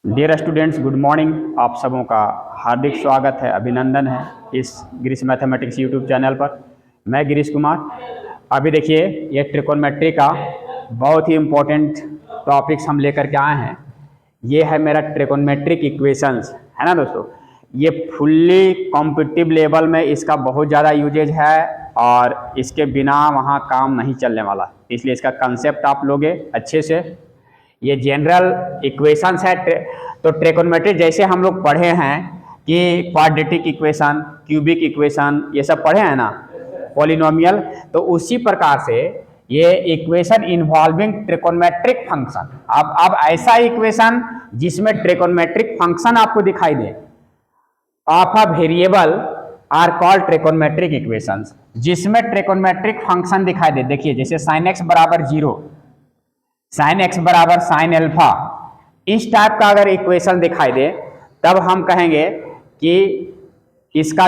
Dear students, good morning. आप सबों का हार्दिक स्वागत है, अभिनंदन है इस गिरीश मैथमेटिक्स यूट्यूब चैनल पर। मैं गिरीश कुमार। अभी देखिए, ये ट्रिकोनमेट्री का बहुत ही इम्पोर्टेंट टॉपिक्स हम लेकर के आए हैं। ये है मेरा ट्रिकोनमेट्रिक इक्वेशंस, है ना दोस्तों। ये फुल्ली कॉम्पिटिटिव लेवल में इसका बहुत ज़्यादा यूजेज है और इसके बिना वहाँ काम नहीं चलने वाला, इसलिए इसका कंसेप्ट आप लोगे अच्छे से। ये जनरल इक्वेशंस है। तो ट्रिकोनमेट्री जैसे हम लोग पढ़े हैं कि क्वाड्रेटिक इक्वेशन, क्यूबिक इक्वेशन, ये सब पढ़े हैं ना, पॉलिनोमियल, तो उसी प्रकार से ये इक्वेशन इन्वॉल्विंग ट्रिकोनमेट्रिक फंक्शन। अब ऐसा इक्वेशन जिसमें ट्रिकोनमेट्रिक फंक्शन आपको दिखाई दे of a variable are called trigonometric equations, जिसमें ट्रिकोनमेट्रिक फंक्शन दिखाई दे। देखिए, जैसे साइन एक्स बराबर 0, साइन एक्स बराबर साइन एल्फा, इस टाइप का अगर इक्वेशन दिखाई दे तब हम कहेंगे कि इसका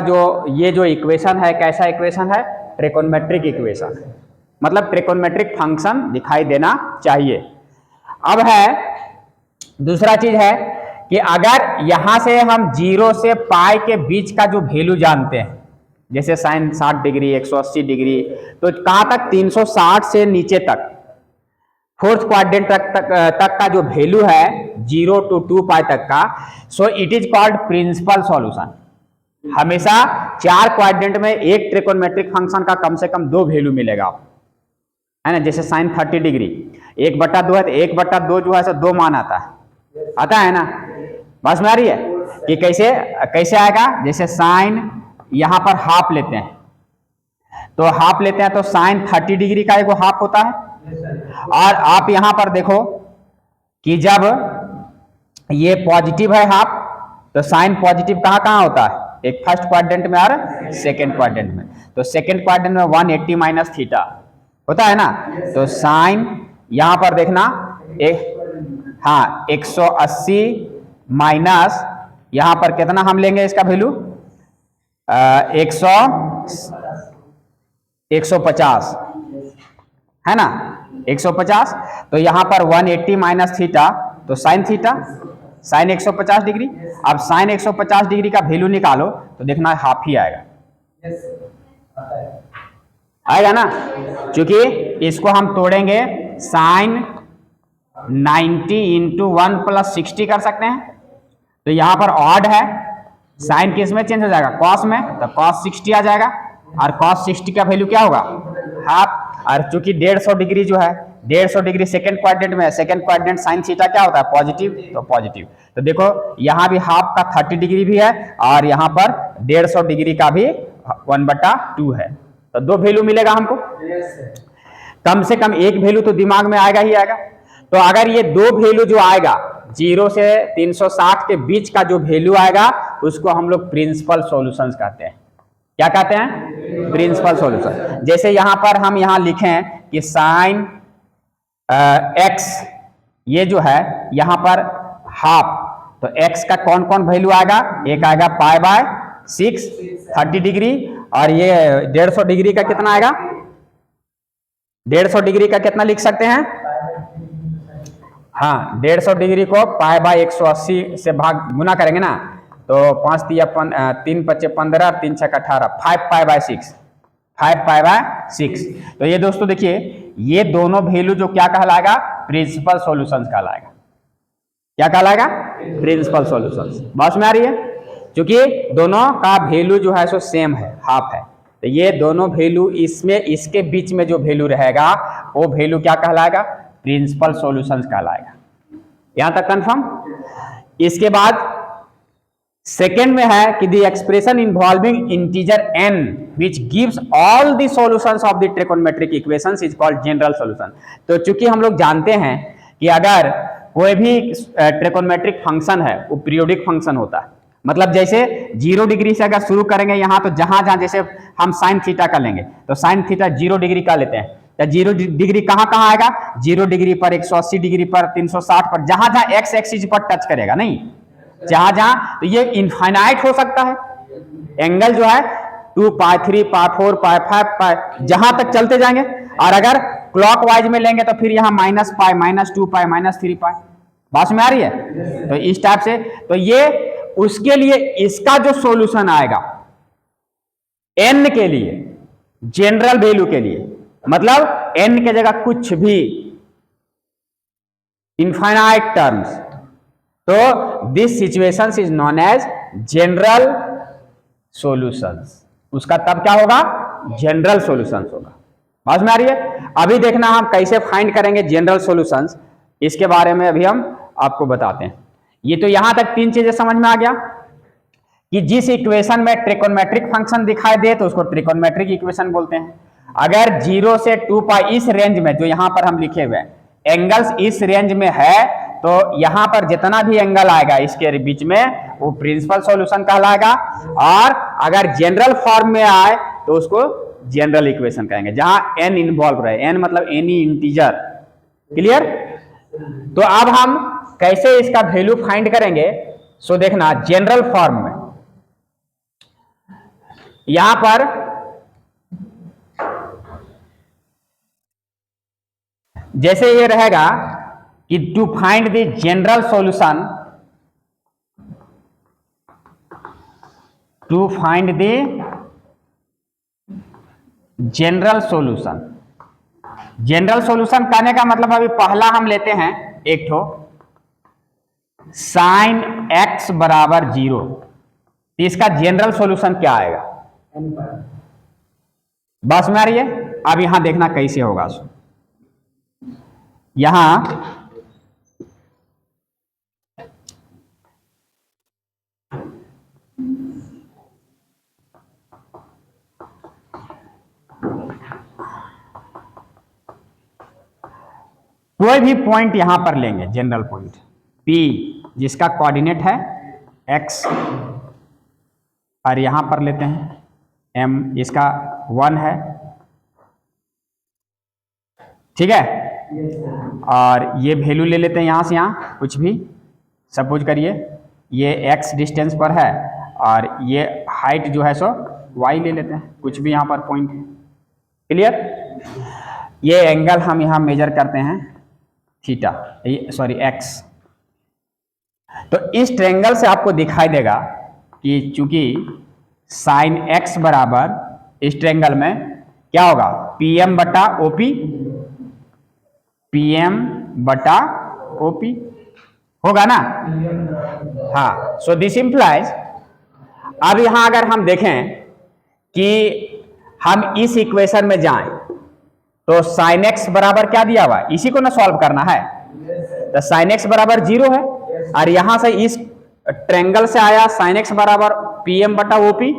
ये जो इक्वेशन है कैसा इक्वेशन है, ट्रिकोनमेट्रिक इक्वेशन है। मतलब ट्रिकोनमेट्रिक फंक्शन दिखाई देना चाहिए। अब है दूसरा चीज है कि अगर यहां से हम 0 से पाई के बीच का जो वैल्यू जानते हैं, जैसे साइन 60 डिग्री, 180 डिग्री, तो कहां तक, 360 से नीचे तक, फोर्थ क्वाड्रेंट तक का जो वैल्यू है 0 to 2 पाई तक का, so it is called principal solution. हमेशा 4 क्वाड्रेंट में एक ट्रिकोनमेट्रिक फंक्शन का कम से कम 2 वैल्यू मिलेगा, है ना। जैसे साइन 30 डिग्री 1/2 है तो 1/2 जो है 2 मान आता है ना। बस में आ रही है कि कैसे आएगा। जैसे साइन यहां पर हाफ लेते हैं, तो साइन 30 डिग्री का एक हाफ होता है। और आप यहां पर देखो कि जब ये पॉजिटिव है हाफ, तो साइन पॉजिटिव कहां कहां होता है, एक फर्स्ट क्वाड्रेंट में और सेकंड क्वाड्रेंट में। तो सेकंड क्वाड्रेंट में 180 माइनस थीटा होता है ना। तो साइन यहां पर देखना, 180 माइनस यहां पर कितना हम लेंगे इसका वैल्यू, 150 है ना, 150। तो यहां पर 180 माइनस थीटा, तो साइन थीटा, साइन 150 डिग्री। अब साइन 150 डिग्री का वैल्यू निकालो तो देखना हाफ ही आएगा ना, क्योंकि इसको हम तोड़ेंगे, साइन 90 इंटू 1 प्लस 60 कर सकते हैं। तो यहां पर ऑड है, साइन किस में चेंज हो जाएगा, कॉस में, तो कॉस 60 आ जाएगा। और कॉस 60 का वैल्यू क्या होगा, हाफ। और चूंकि 150 डिग्री जो है, 150 डिग्री सेकंड क्वाड्रेंट में है, सेकंड क्वाड्रेंट साइन थीटा क्या होता है, पॉजिटिव, तो पॉजिटिव। तो देखो यहां भी हाफ का 30 डिग्री भी है और यहां पर 150 डिग्री का भी 1/2 है। तो 2 वैल्यू मिलेगा हमको। कम से कम एक वैल्यू तो दिमाग में आएगा ही आएगा। तो अगर ये 2 वैल्यू जो आएगा 0 से 360 के बीच का जो वैल्यू आएगा, उसको हम लोग प्रिंसिपल सॉल्यूशंस कहते हैं। क्या कहते हैं, प्रिंसिपल सॉल्यूशन। जैसे यहां पर हम यहां लिखें कि साइन एक्स, ये जो है यहां पर हाफ, तो एक्स का कौन कौन वैल्यू आएगा, एक आएगा π/6 30 डिग्री, और ये 150 डिग्री का कितना आएगा, 150 डिग्री का कितना लिख सकते हैं, 150 डिग्री को π/180 से भाग गुना करेंगे ना, तो 5 3 5 15 3 6 18, 5 π/6। तो ये दोस्तों देखिए, ये दोनों वैल्यू जो क्या कहलाएगा, प्रिंसिपल सॉल्यूशंस कहलाएगा। क्या कहलाएगा, प्रिंसिपल सॉल्यूशंस। बस में आ रही है, क्योंकि दोनों का वैल्यू जो है सो सेम है, हाफ है। तो ये दोनों वैल्यू इसमें, इसके बीच में जो वैल्यू रहेगा वो वैल्यू क्या कहलाएगा, प्रिंसिपल सॉल्यूशंस कहलाएगा। यहां तक कंफर्म। इसके बाद सेकेंड में है कि the expression involving integer n which gives all the solutions of the trigonometric equations is called general solution। तो चूंकि हम लोग जानते हैं कि अगर कोई भी ट्रिकोनमेट्रिक फंक्शन है वो पीरियोडिक फंक्शन होता है। मतलब जैसे 0 डिग्री से अगर शुरू करेंगे यहां, तो जहां जहां जैसे हम साइन थीटा का लेंगे, तो साइन थीटा 0 डिग्री का लेते हैं, तो 0 डिग्री कहां कहां आएगा, 0 डिग्री पर, 180 डिग्री पर, 360 पर, जहां जहां एक्स एक्सिस पर टच करेगा, नहीं जहां जहां। तो ये इनफाइनाइट हो सकता है एंगल जो है, 2 पाई, 3 पाई, 4 पाई, 5 पाई, जहां तक चलते जाएंगे। और अगर क्लॉकवाइज में लेंगे तो फिर यहां -π, -2 पाई, -3 पाई, बात में आ रही है? तो इस टाइप से, तो ये उसके लिए इसका जो सॉल्यूशन आएगा n के लिए, जनरल वैल्यू के लिए, मतलब n के जगह कुछ भी इनफाइनाइट टर्म्स, तो this situation is known as general solutions. उसका तब क्या होगा? जनरल सॉल्यूशंस होगा। बात में आ रही है? अभी देखना हम कैसे फाइंड करेंगे जनरल सॉल्यूशंस, इसके बारे में अभी हम आपको बताते हैं। ये तो यहां तक तीन चीजें समझ में आ गया कि जिस इक्वेशन में ट्रिकोनमेट्रिक फंक्शन दिखाई दे तो उसको ट्रिकोनमेट्रिक इक्वेशन बोलते हैं। अगर 0 से 2 पाई इस रेंज में, जो यहां पर हम लिखे हुए हैं एंगल्स इस रेंज में है, तो यहां पर जितना भी एंगल आएगा इसके बीच में वो प्रिंसिपल सॉल्यूशन कहलाएगा। और अगर जनरल फॉर्म में आए तो उसको जनरल इक्वेशन कहेंगे, जहां n इन्वॉल्व रहे, n मतलब एनी इंटीजर। क्लियर? तो अब हम कैसे इसका वैल्यू फाइंड करेंगे? सो देखना, जनरल फॉर्म में यहां पर जैसे ये रहेगा कि to find the general solution, to find the general solution. General solution कहने का मतलब अभी पहला हम लेते हैं एक ठो साइन x बराबर 0, इसका जनरल सॉल्यूशन क्या आएगा? बस में आ रही है? अब यहां देखना कैसे होगा। यहां कोई भी पॉइंट यहां पर लेंगे, जनरल पॉइंट P जिसका कोऑर्डिनेट है x, और यहां पर लेते हैं m, इसका 1 है, ठीक है। और ये वैल्यू ले लेते हैं यहां से यहां कुछ भी, सपोज करिए ये x डिस्टेंस पर है और ये हाइट जो है सो y ले लेते हैं, कुछ भी यहां पर पॉइंट है। क्लियर? ये एंगल हम यहां मेजर करते हैं थीटा, सॉरी x। तो इस ट्रायंगल से आपको दिखाई देगा कि चूंकि साइन x बराबर इस ट्रायंगल में क्या होगा? PM बटा OP, PM बटा OP होगा ना? हाँ, सो दिस इंप्लाइज, अब यहां अगर हम देखें कि हम इस इक्वेशन में जाएं तो साइन x बराबर क्या दिया हुआ? इसी को ना सॉल्व करना है। तो साइन x बराबर 0 है, और यहां से इस ट्रायंगल से आया साइन x बराबर PM बटा OP,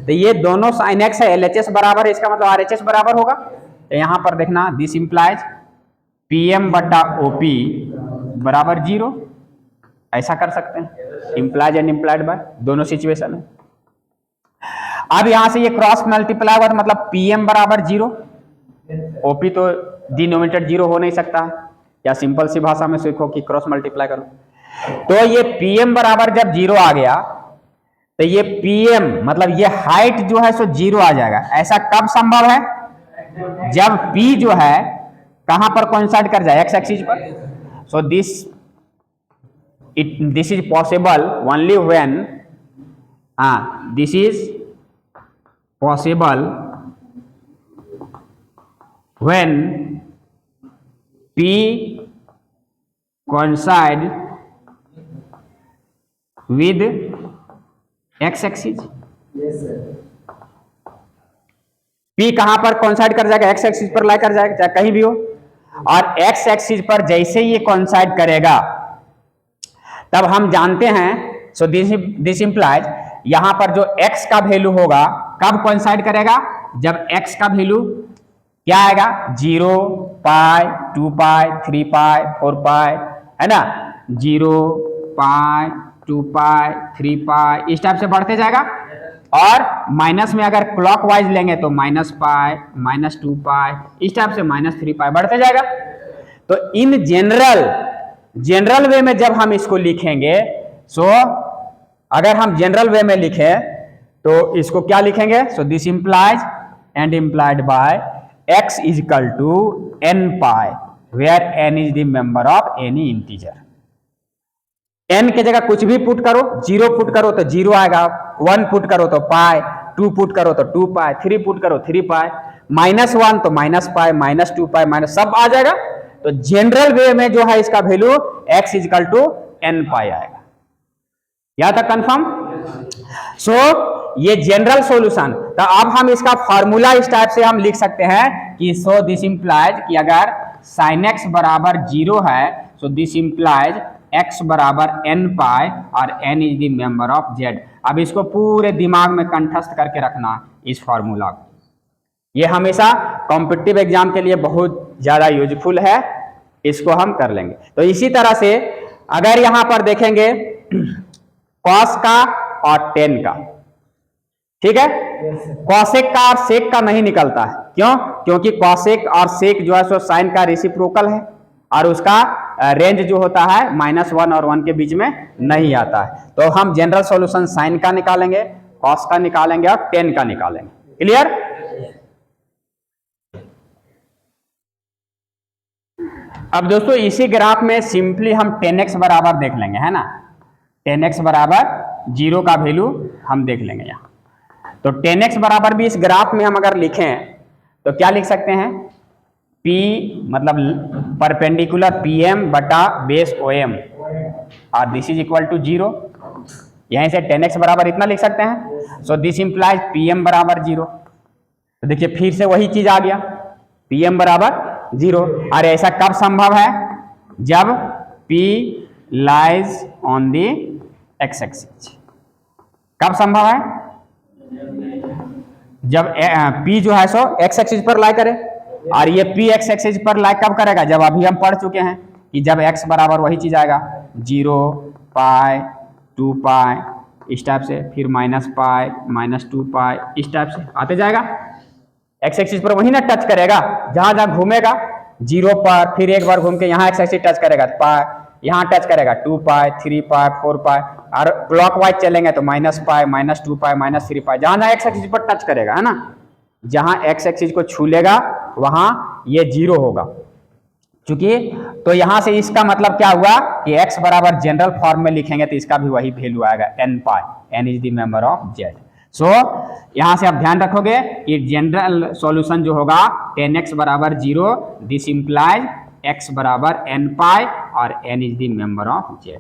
तो ये दोनों साइन x है, LHS बराबर है, इसका मतलब RHS बराबर होगा। तो यहां पर देखना, दिस इंप्लाइज PM बटा OP बराबर 0, ऐसा कर सकते हैं, इंप्लाइज एंड इंप्लाइड बाय, दोनों सिचुएशन है। अब यहां से ये क्रॉस मल्टीप्लाई हुआ, मतलब PM बराबर 0, OP तो डिनोमिनेटर 0 हो नहीं सकता है, या सिंपल सी भाषा में सीखो कि क्रॉस मल्टीप्लाई करो। तो ये PM बराबर जब 0 आ गया तो ये PM मतलब ये हाइट जो है सो 0 आ जाएगा। ऐसा कब संभव है? जब P जो है कहां पर कोइंसाइड कर जाए? x एक्सिस पर। So this is possible only when, this is possible when P coincide with x axis। P कहां पर कोइंसाइड कर जाएगा? x एक्सिस पर लाई कर जाएगा, चाहे कहीं भी हो। और x एक्सिस पर जैसे ये कोइंसाइड करेगा तब हम जानते हैं, सो दिस इंप्लाइज यहां पर जो x का वैल्यू होगा कब कोइंसाइड करेगा? जब x का वैल्यू क्या आएगा? 0, पाई, 2 पाई, 3 पाई, 4 पाई, है ना? 0, पाई, 2 पाई, 3 पाई, इस टाइप से बढ़ते जाएगा। और माइनस में अगर क्लॉकवाइज लेंगे तो माइनस पाई, -2 पाई, इस टाइप से -3 पाई बढ़ते जाएगा। तो इन जनरल वे में जब हम इसको लिखेंगे, सो अगर हम जनरल वे में लिखें तो इसको क्या लिखेंगे? So this implies and implied by x is equal to n pi where n is the member of any integer। n के जगह कुछ भी पुट करो, 0 पुट करो तो 0 आएगा, 1 पुट करो तो पाई, 2 पुट करो तो 2 पाई, 3 पुट करो 3 पाई, -1 तो माइनस पाई, -2 पाई, माइनस सब आ जाएगा। तो जनरल वे में जो है इसका value x equal to n pi आएगा। यहां तक कंफर्म? सो ये जनरल सॉल्यूशन। तो अब हम इसका फॉर्मूला इस टाइप से हम लिख सकते हैं कि सो दिस इंप्लाइज कि अगर sin x बराबर 0 है, सो दिस इंप्लाइज x बराबर n पाई और n is the member of z। अब इसको पूरे दिमाग में कंठस्थ करके रखना इस फॉर्मूला को, ये हमेशा कॉम्पिटिटिव एग्जाम के लिए बहुत ज्यादा यूजफुल है, इसको हम कर लेंगे। तो इसी तरह से अगर यहां पर देखेंगे कॉस का और टेन का, ठीक है, कॉसेक का और सेक का नहीं निकलता है। क्यों? क्योंकि कॉसेक और सेक जो है सो साइन का रेसिप्रोकल है और उसका रेंज जो होता है -1 और 1 के बीच में नहीं आता है। तो हम जनरल सॉल्यूशन साइन का निकालेंगे, कॉस का निकालेंगे और टेन का निकालेंगे। क्लियर? अब दोस्तों इसी ग्राफ में सिंपली हम 10x बराबर देख लेंगे, है ना। 10x बराबर 0 का वैल्यू हम देख लेंगे यहाँ। तो 10x बराबर भी इस ग्राफ में हम अगर लिखें तो क्या लिख सकते हैं, P मतलब परपेंडिकुलर PM बटा बेस OM और दिस इज इक्वल टू 0। यहीं से 10x बराबर इतना लिख सकते हैं। सो दिस इंप्लाइज PM बराबर 0। तो देखिए फिर से वही चीज आ गया, PM बराबर 0। और ऐसा कब संभव है? जब P lies on the x axis. कब संभव है? जब P जो है सो x एक्सिस पर लाई करे, और ये P x एक्सिस पर लाई कब करेगा? जब अभी हम पढ़ चुके हैं कि जब x बराबर वही चीज आएगा 0 पाई 2 पाई इस टाइप से, फिर -पाई -2 पाई इस टाइप से आते जाएगा। x एक्सिस पर वही ना टच करेगा, जहां जहां घूमेगा 0 पर, फिर एक बार घूम के यहाँ x एक्सिस टच करेगा पाई, यहाँ टच करेगा 2 पाई 3 पाई 4 पाई, और क्लॉकवाइज चलेंगे तो -पाई -2 पाई -3 पाई, जहां जहां x एक्सिस पर टच करेगा, है ना, जहां x एक्सिस को छू लेगा वहां ये 0 होगा। चूंकि तो यहां से इसका मतलब क्या हुआ कि x बराबर जनरल फॉर्म में लिखेंगे तो इसका भी वही वैल्यू आएगा n pi, n is the member of z। सो यहां से आप ध्यान रखोगे कि जनरल सॉल्यूशन जो होगा 10x बराबर 0, दिस इंप्लाइज x बराबर n पाई और n is the member of z।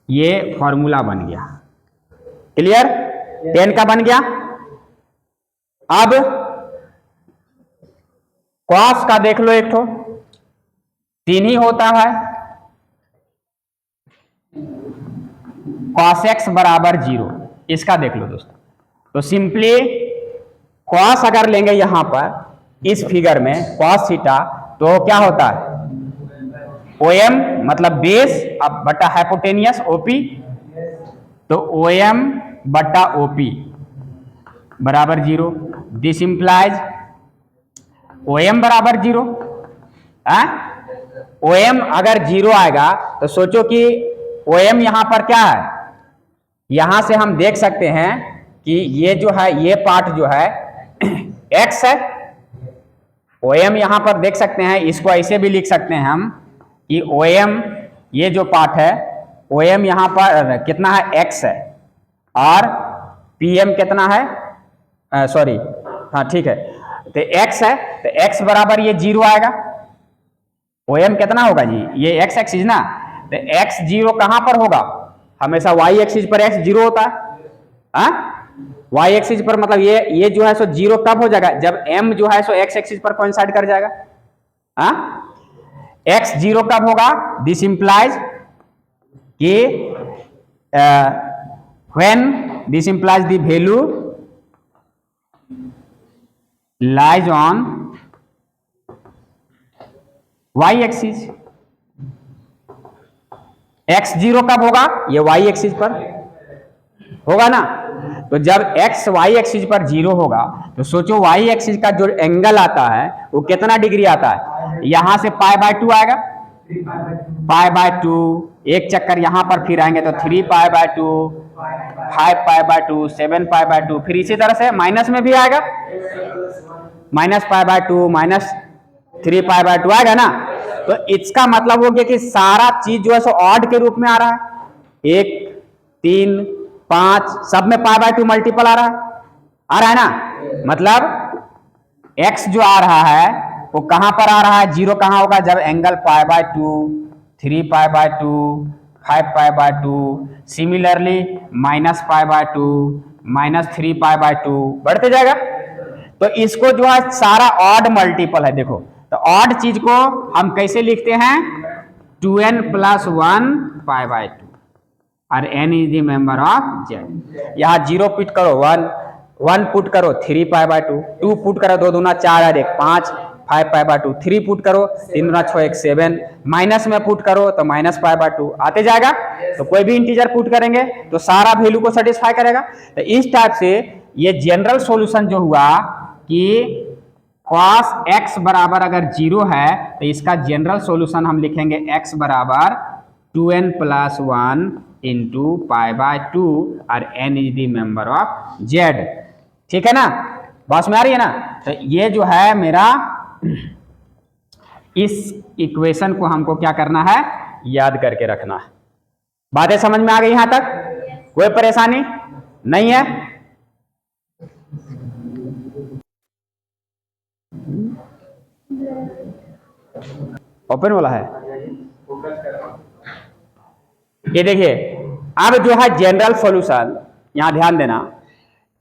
ये फॉर्मूला बन गया। क्लियर? 10 का बन गया। अब कॉस का देख लो, एक तो 3 ही होता है, कॉस x बराबर 0, इसका देख लो दोस्तों। तो सिंपली कॉस अगर लेंगे यहां पर इस फिगर में कॉस थीटा, तो क्या होता है OM मतलब बेस अब बटा हाइपोटेनियस OP, तो OM बटा OP बराबर 0। दिस इंप्लाइज OM बराबर 0। OM अगर 0 आएगा तो सोचो कि OM यहां पर क्या है, यहां से हम देख सकते हैं कि ये जो है ये पार्ट जो है x है। OM यहां पर देख सकते हैं, इसको ऐसे भी लिख सकते हैं हम कि OM ये जो पार्ट है OM यहां पर कितना है x है, और PM कितना है, सॉरी हाँ ठीक है, तो x है, तो x बराबर ये 0 आएगा। OM कितना होगा जी, ये x एक्सिस ना, तो x 0 कहां पर होगा, हमेशा y एक्सिस पर x 0 होता है। y एक्सिस पर मतलब ये जो है सो 0 कब हो जाएगा, जब m जो है सो x एक्सिस पर कोइंसाइड कर जाएगा। x 0 कब होगा, दिस इंप्लाइज कि when this implies the value lies on y axis. x 0 कब होगा, ये y एक्सिस पर होगा ना। तो जब x y एक्सिस पर 0 होगा तो सोचो y एक्सिस का जो एंगल आता है वो कितना डिग्री आता है, यहां से π/2 आएगा, π/2, एक चक्कर यहां पर फिर आएंगे तो 3π/2, 5π/2, 7π/2, फिर इसी तरह से माइनस में भी आएगा, -π/2 -3π/2 आएगा ना। तो इसका मतलब हो गया कि सारा चीज जो है सो ऑड के रूप में आ रहा है। 1 3 5 सब में पाई बाय 2 मल्टीपल आ रहा है ना। मतलब x जो आ रहा है वो कहां पर आ रहा है, जीरो कहां होगा, जब angle pi by 2, 3 pi by 2, 5 pi by 2, similarly minus pi by 2, minus 3 pi by 2 बढ़ते जाएगा। तो इसको जो है सारा ऑड मल्टीपल है। देखो तो ऑड चीज को हम कैसे लिखते हैं, 2n + 1 पाई बाय 2 और n is the member of z। यहां 0 पुट करो 1 पुट करो 3 पाई बाय 2 पुट करो 2 दूना 4 और 1 5 5 पाई बाय 2 3 पुट करो 3 दूना 6 1 7 माइनस में पुट करो तो माइनस पाई बाय 2 आते जाएगा। तो कोई भी इंटीजर पुट करेंगे तो सारा वैल्यू को सेटिस्फाई करेगा। तो इस टाइप से ये जनरल सॉल्यूशन जो हुआ कि cos x बराबर अगर 0 है तो इसका जनरल सॉल्यूशन हम लिखेंगे x बराबर 2n + 1 इंटू पाई बाय 2 और n is the member of z। ठीक है ना, बात में आ रही है ना। तो ये जो है मेरा, इस इक्वेशन को हमको क्या करना है, याद करके रखना है। बातें समझ में आ गई यहां तक, कोई परेशानी नहीं है। ओपन वाला है ये, देखिए अब जो है जनरल सॉल्यूशन, यहां ध्यान देना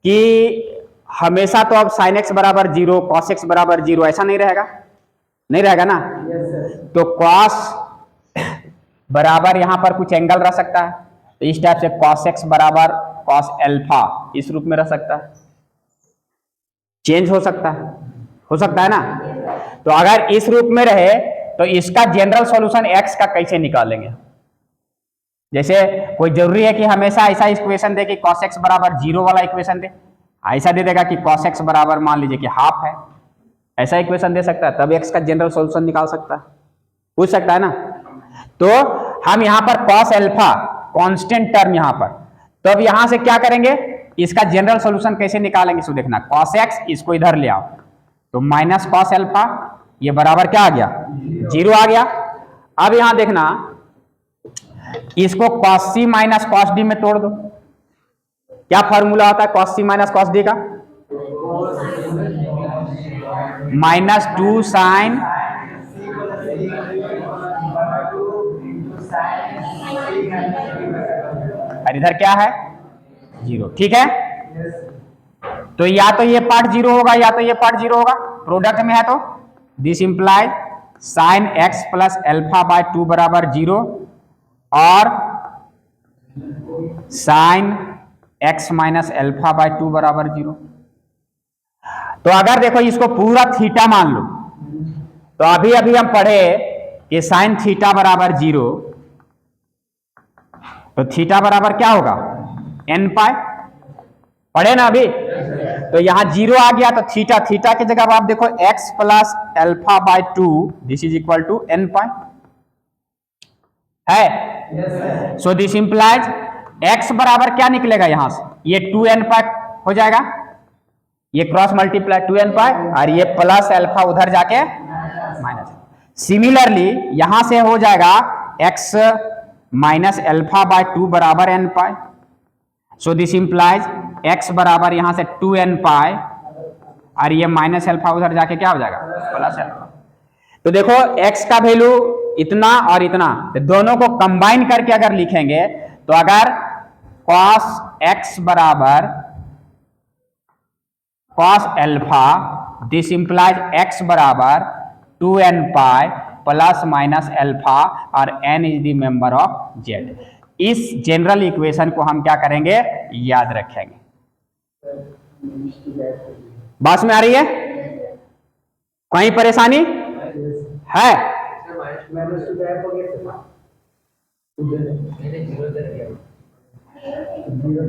कि हमेशा तो अब sin x बराबर 0 cos x बराबर 0 ऐसा नहीं रहेगा, नहीं रहेगा ना। तो cos बराबर यहां पर कुछ एंगल रह सकता है, तो इस टाइप से cos x बराबर cos अल्फा इस रूप में रह सकता है, चेंज हो सकता है ना। तो अगर इस रूप में रहे तो इसका जनरल सॉल्यूशन x का कैसे निकालेंगे। जैसे कोई जरूरी है कि हमेशा ऐसा इक्वेशन दे कि cos x बराबर 0 वाला इक्वेशन दे, ऐसा दे देगा कि cos x बराबर मान लीजिए कि हाफ है, ऐसा इक्वेशन दे सकता है, तब x का जनरल सॉल्यूशन निकाल सकता है, पूछ सकता है ना। तो हम यहाँ पर cos अल्फा कांस्टेंट टर्म यहाँ पर, तो अब यहां से क्या करेंगे, इसका जनरल सॉल्यूशन कैसे निकालेंगे। सो देखना cos x इसको इधर ले आओ तो माइनस cos अल्फा, ये बराबर क्या आ गया 0 आ गया। अब यहां देखना इसको cos c minus cos d में तोड़ दो, क्या फॉर्मूला होता है cos c minus cos d का, -2 sin, और इधर क्या है 0। ठीक है, तो या तो ये पार्ट 0 होगा या तो ये पार्ट 0 होगा, प्रोडक्ट में है तो this implies sin x + alpha by 2 बराबर 0 और sin x minus alpha by 2 बराबर 0। तो अगर देखो इसको पूरा थीटा मान लो, तो अभी हम पढ़े कि sin थीटा बराबर 0, तो थीटा बराबर क्या होगा n पाई, पढ़े ना अभी। तो यहां 0 आ गया तो थीटा की जगह आप देखो x + alpha by 2 this is equal to n pi है। सो दिस इंप्लाइज x बराबर क्या निकलेगा यहां से, ये 2n पाई हो जाएगा, ये क्रॉस मल्टीप्लाई 2n पाई और ये प्लस अल्फा उधर जाके माइनस। सिमिलरली यहां से हो जाएगा x माइनस अल्फा बाय 2 बराबर n pi. So this implies x बराबर यहां से 2n पाई और ये माइनस अल्फा उधर जाके क्या हो जाएगा प्लस अल्फा। तो देखो x का वैल्यू इतना और इतना, तो दोनों को कंबाइन करके अगर लिखेंगे तो अगर cos x बराबर cos alpha, this implies x बराबर 2n पाई प्लस माइनस अल्फा और n is the member of z। इस जनरल इक्वेशन को हम क्या करेंगे, याद रखेंगे। बात में आ रही है, कोई परेशानी है।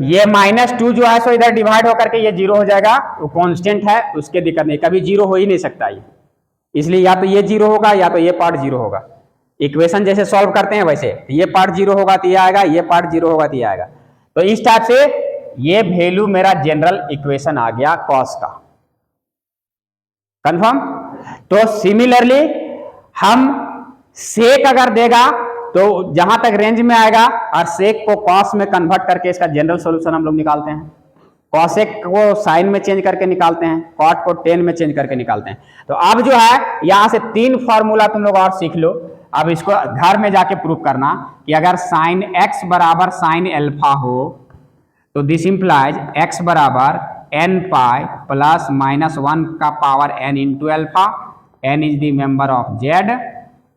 ये -2 जो है सो इधर डिवाइड होकर के ये 0 हो जाएगा, वो कांस्टेंट है, उसके दिक्कत नहीं, कभी 0 हो ही नहीं सकता ये, इसलिए या तो ये 0 होगा या तो ये पार्ट 0 होगा। इक्वेशन जैसे सॉल्व करते हैं वैसे, ये पार्ट 0 होगा तो ये आएगा, ये पार्ट 0 होगा तो ये आएगा। तो इस टाइप से ये वैल्यू मेरा जनरल इक्वेशन आ गया cos का, कंफर्म। तो सिमिलरली हम सेक अगर देगा तो जहां तक रेंज में आएगा, और सेक को कॉस में कन्वर्ट करके इसका जनरल सॉल्यूशन हम लोग निकालते हैं, कॉसेक को साइन में चेंज करके निकालते हैं, कॉट को टेन में चेंज करके निकालते हैं। तो अब जो है यहां से 3 फॉर्मूला तुम लोग और सीख लो। अब इसको घर में जाके प्रूव करना कि अगर साइन एक्स बराबर साइन एल्फा हो तो दिस इंप्लाइज एक्स बराबर एन पाई प्लस माइनस 1 का power n into alpha, n is the member of Z.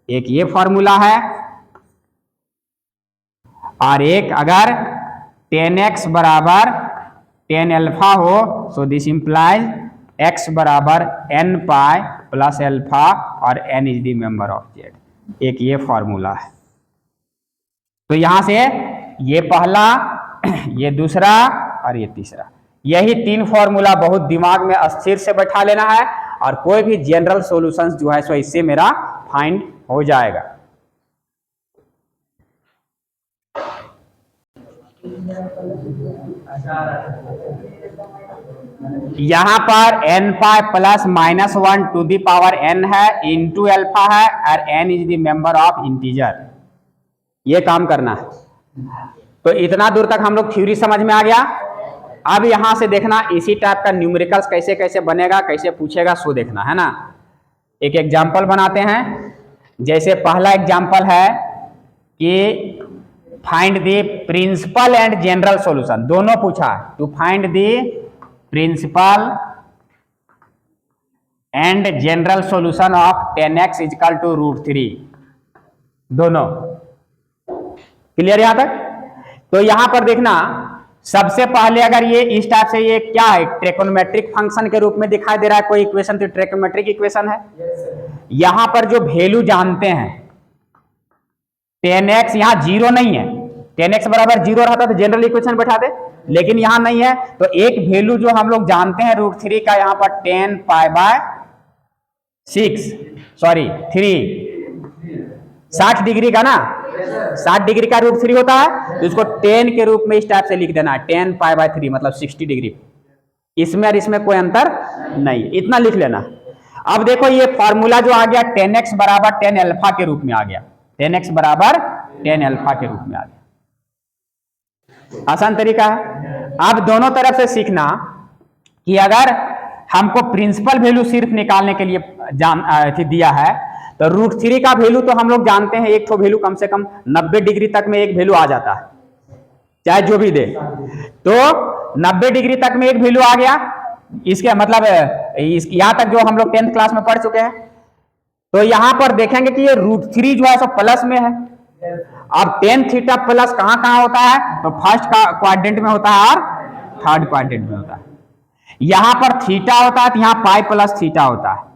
एक ये फॉर्मूला है, और एक अगर 10x बराबर 10 एल्फा हो सो दिस इंप्लाइज x बराबर n पाई प्लस एल्फा और n is the member of Z. एक ये फॉर्मूला है। तो यहां से ये पहला, ये दूसरा और ये तीसरा, यही 3 फॉर्मूला बहुत दिमाग में अस्थिर से बैठा लेना है, और कोई भी जनरल सॉल्यूशंस जो है सो इससे मेरा फाइंड हो जाएगा। यहां पर n pi plus minus 1 to the power n है, इंटू एल्फा है, और n is the member of integer. ये काम करना है। तो इतना दूर तक हम लोग थ्योरी समझ में आ गया। अब यहां से देखना इसी टाइप का न्यूमेरिकल्स कैसे कैसे बनेगा, कैसे पूछेगा, सो देखना है ना। एक एग्जाम्पल बनाते हैं। जैसे पहला एग्जाम्पल है कि find the principal and general solution, दोनों पूछा है। To find the principal and general solution of 10x equal to √3, दोनों क्लियर यहां तक। तो यहां पर देखना, सबसे पहले अगर ये इस टाइप से, ये क्या है, ट्रिकोनोमेट्रिक फंक्शन के रूप में दिखाई दे रहा है कोई इक्वेशन, तो ट्रिकोनोमेट्रिक इक्वेशन है। यहां पर जो वैल्यू जानते हैं 10x, यहां 0 नहीं है, 10x बराबर 0 रहता तो जनरल इक्वेशन बैठा दे, लेकिन यहां नहीं है। तो एक वैल्यू जो हम लोग जानते हैं √3 का, यहां पर 10 पाई बाय 6, सॉरी 3, 60 डिग्री का ना, 60 डिग्री का √3 होता है, तो इसको 10 के रूप में इस टाइप से लिख देना है, 10 पाई बाय 3 मतलब 60 डिग्री। इसमें और इसमें कोई अंतर नहीं, इतना लिख लेना। अब देखो ये फॉर्मूला जो आ गया 10x बराबर 10 एल्फा के रूप में आ गया, 10x बराबर 10 एल्फा के रूप में आ गया। आसान तरीका है। अब दोनों तरफ से सीखना कि अगर हमको प्रिंसिपल वैल्यू सिर्फ निकालने के लिए दिया है, तो √3 का वैल्यू तो हम लोग जानते हैं, एक तो वैल्यू कम से कम 90 डिग्री तक में एक वैल्यू आ जाता है, चाहे जो भी दे। तो 90 डिग्री तक में एक वैल्यू आ गया, इसके मतलब यहां तक जो हम लोग 10th क्लास में पढ़ चुके हैं। तो यहां पर देखेंगे कि ये √3 जो है सो प्लस में है। अब tan थीटा प्लस कहां कहां होता है, तो फर्स्ट क्वाड्रेंट में होता है और थर्ड क्वाड्रेंट में होता है। यहां पर थीटा होता है तो यहां पाई प्लस थीटा होता है।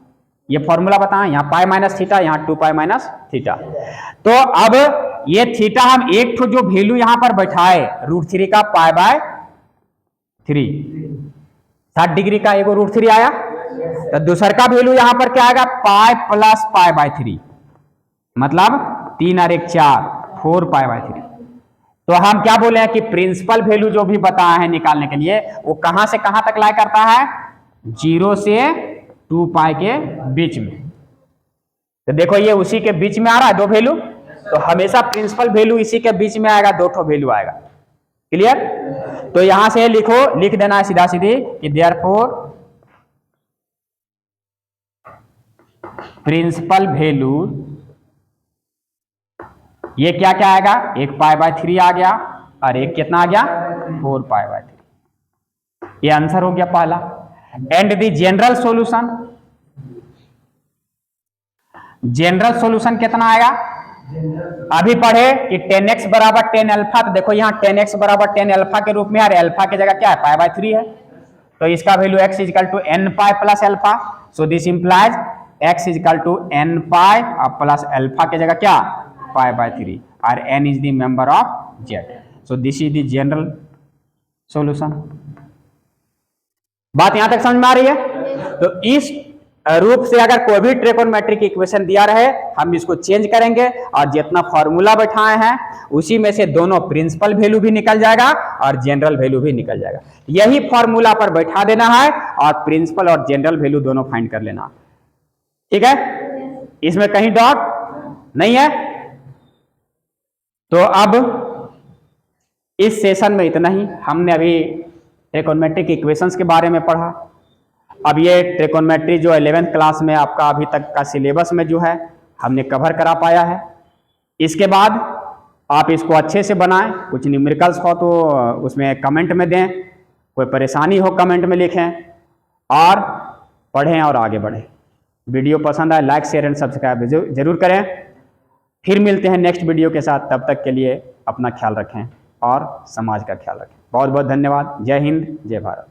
ये फॉर्मूला बताएं, यहाँ पाई माइनस थीटा, यहाँ 2 पाई माइनस थीटा। तो अब ये थीटा हम एक तो जो वैल्यू यहां पर बैठाए √3 का पाई बाय 3, 60 डिग्री का एगो √3 आया, तो दूसर का वैल्यू यहां पर क्या आएगा, पाई प्लस पाई बाय 3, मतलब 3 और 1 4, 4 पाई बाय 3। तो हम क्या बोले हैं कि प्रिंसिपल वैल्यू जो भी बताया है निकालने के लिए, वो कहां से कहां तक लाई करता है, 0 से 2 पाई के बीच में। तो देखो ये उसी के बीच में आ रहा है, 2 वैल्यू, तो हमेशा प्रिंसिपल वैल्यू इसी के बीच में आएगा, 2 ठो वैल्यू आएगा। क्लियर। तो यहां से लिखो, लिख देना है सीधा सीधी कि देयरफॉर प्रिंसिपल वैल्यू, ये क्या क्या आएगा, 1 पाई बाय 3 आ गया, और एक कितना आ गया, 4 पाई बाय 3। ये आंसर हो गया पहला। And the general solution, general solution कितना आएगा, अभी पढ़े कि 10x बराबर 10 एल्फा, तो देखो यहाँ 10x बराबर 10 एल्फा के रूप में, और एल्फा की जगह क्या है, पाई बाय 3 है, तो इसका value x equal to n pi plus alpha. So this implies x equal to n pi और प्लस एल्फा की जगह क्या, पाई बाय 3, और n is the member of z। So this is the general solution. बात यहां तक समझ में आ रही है। तो इस रूप से अगर कोई भी ट्रिकोनोमेट्रिक इक्वेशन दिया रहे, हम इसको चेंज करेंगे, और जितना फॉर्मूला बैठाए हैं उसी में से दोनों प्रिंसिपल वैल्यू भी निकल जाएगा और जनरल वैल्यू भी निकल जाएगा। यही फॉर्मूला पर बैठा देना है और प्रिंसिपल और जनरल वैल्यू दोनों फाइंड कर लेना। ठीक है, इसमें कहीं डाउट नहीं है? तो अब इस सेशन में इतना ही। हमने अभी ट्रिकोनोमेट्रिक इक्वेशंस के बारे में पढ़ा। अब ये ट्रिकोनोमेट्री जो 11th क्लास में आपका अभी तक का सिलेबस में जो है हमने कवर करा पाया है। इसके बाद आप इसको अच्छे से बनाएं। कुछ न्यूमेरिकल्स हो तो उसमें कमेंट में दें, कोई परेशानी हो कमेंट में लिखें, और पढ़ें और आगे बढ़ें। वीडियो पसंद आए लाइक शेयर एंड सब्सक्राइब जरूर करें। फिर मिलते हैं नेक्स्ट वीडियो के साथ। तब तक के लिए अपना ख्याल रखें और समाज का ख्याल रखें। बहुत बहुत धन्यवाद। जय हिंद, जय भारत।